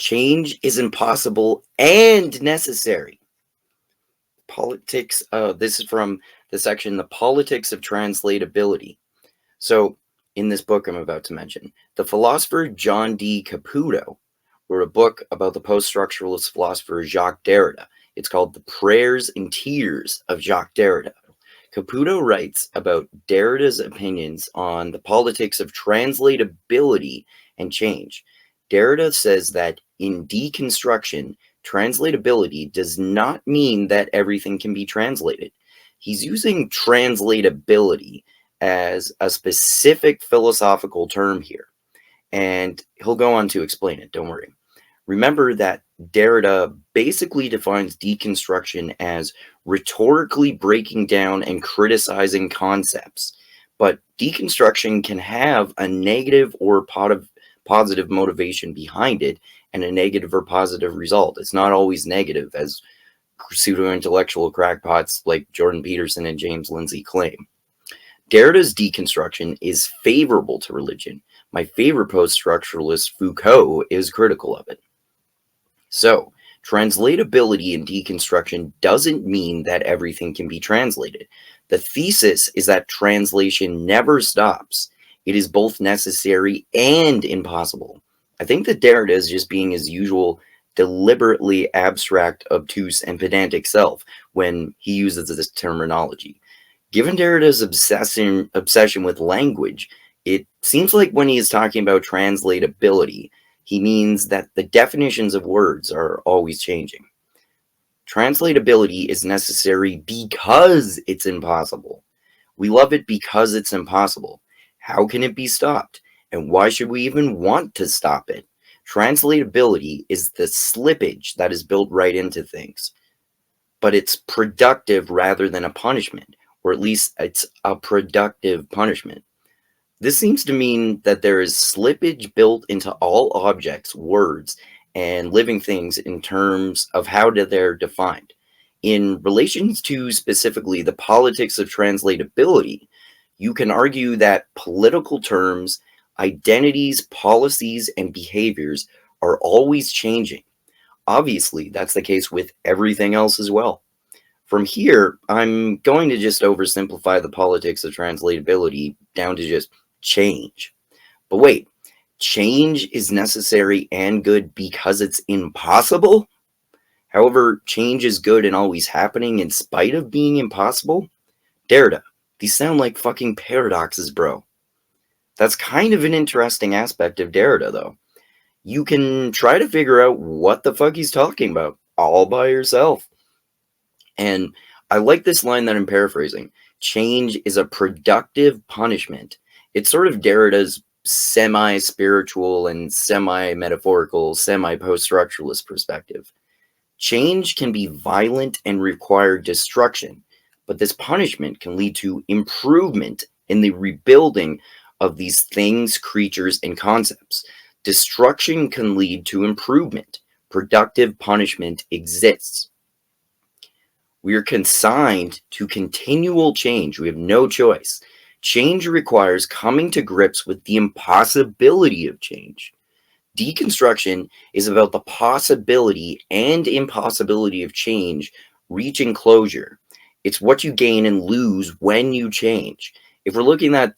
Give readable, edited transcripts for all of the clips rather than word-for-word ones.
Change is impossible and necessary. Politics, this is from the section, The Politics of Translatability. So, in this book I'm about to mention, the philosopher John D. Caputo wrote a book about the post-structuralist philosopher Jacques Derrida. It's called The Prayers and Tears of Jacques Derrida. Caputo writes about Derrida's opinions on the politics of translatability and change. Derrida says that in deconstruction, translatability does not mean that everything can be translated. He's using translatability as a specific philosophical term here, and he'll go on to explain it, don't worry. Remember that Derrida basically defines deconstruction as rhetorically breaking down and criticizing concepts, but deconstruction can have a negative or positive motivation behind it and a negative or positive result. It's not always negative, as pseudo-intellectual crackpots like Jordan Peterson and James Lindsay claim. Derrida's deconstruction is favorable to religion. My favorite post-structuralist, Foucault, is critical of it. So, translatability in deconstruction doesn't mean that everything can be translated. The thesis is that translation never stops. It is both necessary and impossible. I think that Derrida is just being his usual deliberately abstract, obtuse, and pedantic self when he uses this terminology. Given Derrida's obsession with language, it seems like when he is talking about translatability, he means that the definitions of words are always changing. Translatability is necessary because it's impossible. We love it because it's impossible. How can it be stopped? And why should we even want to stop it? Translatability is the slippage that is built right into things. But it's productive rather than a punishment, or at least it's a productive punishment. This seems to mean that there is slippage built into all objects, words, and living things in terms of how they're defined. In relation to specifically the politics of translatability, you can argue that political terms, identities, policies, and behaviors are always changing. Obviously, that's the case with everything else as well. From here, I'm going to just oversimplify the politics of translatability down to just change. But wait, change is necessary and good because it's impossible? However, change is good and always happening in spite of being impossible? Derrida, these sound like fucking paradoxes, bro. That's kind of an interesting aspect of Derrida, though. You can try to figure out what the fuck he's talking about all by yourself. And I like this line that I'm paraphrasing. Change is a productive punishment. It's sort of Derrida's semi-spiritual and semi-metaphorical, semi-post-structuralist perspective. Change can be violent and require destruction, but this punishment can lead to improvement in the rebuilding of these things, creatures, and concepts. Destruction can lead to improvement. Productive punishment exists. We are consigned to continual change. We have no choice. Change requires coming to grips with the impossibility of change. Deconstruction is about the possibility and impossibility of change reaching closure. It's what you gain and lose when you change. If we're looking at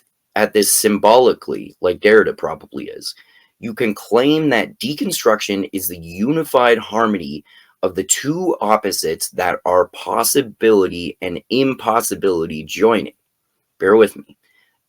this symbolically, like Derrida probably is, you can claim that deconstruction is the unified harmony of the two opposites that are possibility and impossibility joining. Bear with me.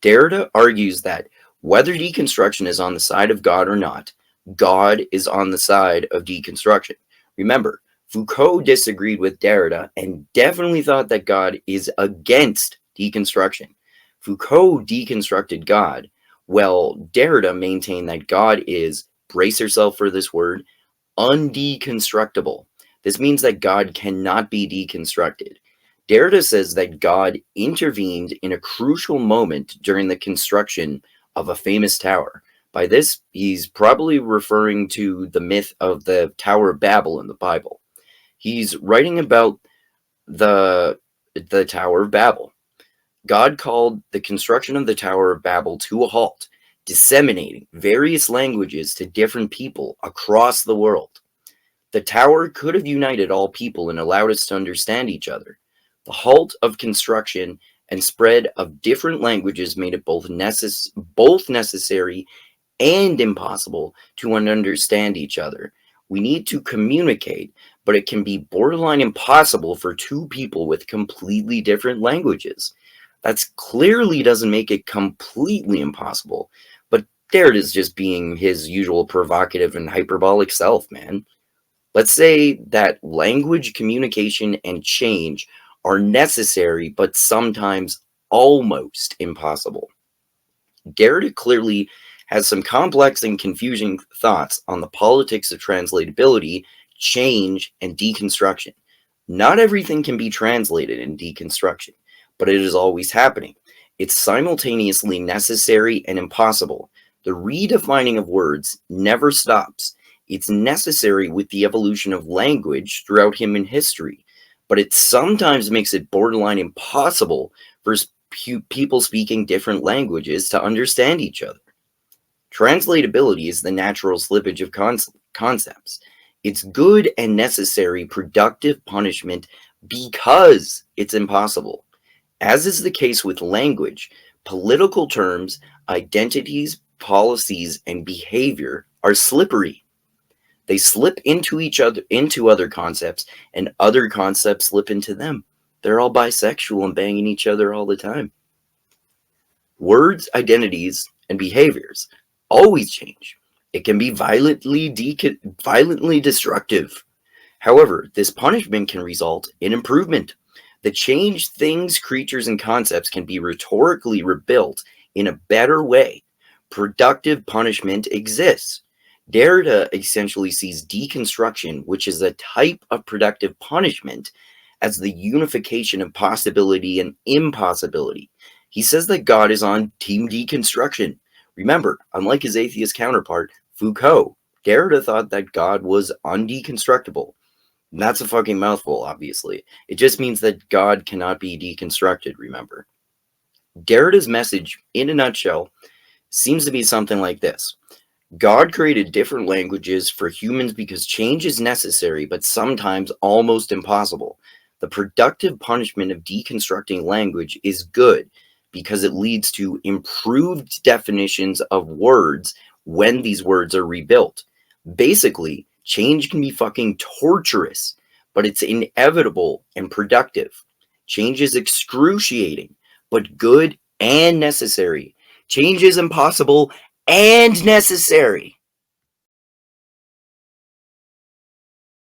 Derrida argues that whether deconstruction is on the side of God or not, God is on the side of deconstruction. Remember, Foucault disagreed with Derrida and definitely thought that God is against deconstruction. Foucault deconstructed God, while Derrida maintained that God is, brace yourself for this word, undeconstructible. This means that God cannot be deconstructed. Derrida says that God intervened in a crucial moment during the construction of a famous tower. By this, he's probably referring to the myth of the Tower of Babel in the Bible. He's writing about the Tower of Babel. God called the construction of the Tower of Babel to a halt, disseminating various languages to different people across the world. The tower could have united all people and allowed us to understand each other. The halt of construction and spread of different languages made it both necessary and impossible to understand each other. We need to communicate, but it can be borderline impossible for two people with completely different languages. That clearly doesn't make it completely impossible, but Derrida's just being his usual provocative and hyperbolic self, man. Let's say that language, communication, and change are necessary, but sometimes almost impossible. Derrida clearly has some complex and confusing thoughts on the politics of translatability, change, and deconstruction. Not everything can be translated in deconstruction, but it is always happening. It's simultaneously necessary and impossible. The redefining of words never stops. It's necessary with the evolution of language throughout human history, but it sometimes makes it borderline impossible for people speaking different languages to understand each other. Translatability is the natural slippage of concepts. It's good and necessary productive punishment because it's impossible. As is the case with language, political terms, identities, policies, and behavior are slippery. They slip into each other, into other concepts, and other concepts slip into them. They're all bisexual and banging each other all the time. Words, identities, and behaviors always change. It can be violently destructive. However, this punishment can result in improvement. The changed things, creatures, and concepts can be rhetorically rebuilt in a better way. Productive punishment exists. Derrida essentially sees deconstruction, which is a type of productive punishment, as the unification of possibility and impossibility. He says that God is on team deconstruction. Remember, unlike his atheist counterpart, Foucault, Derrida thought that God was undeconstructible. And that's a fucking mouthful, obviously. It just means that God cannot be deconstructed, remember. Derrida's message, in a nutshell, seems to be something like this. God created different languages for humans because change is necessary, but sometimes almost impossible. The productive punishment of deconstructing language is good because it leads to improved definitions of words when these words are rebuilt. Basically, change can be fucking torturous, but it's inevitable and productive. Change is excruciating, but good and necessary. Change is impossible and necessary.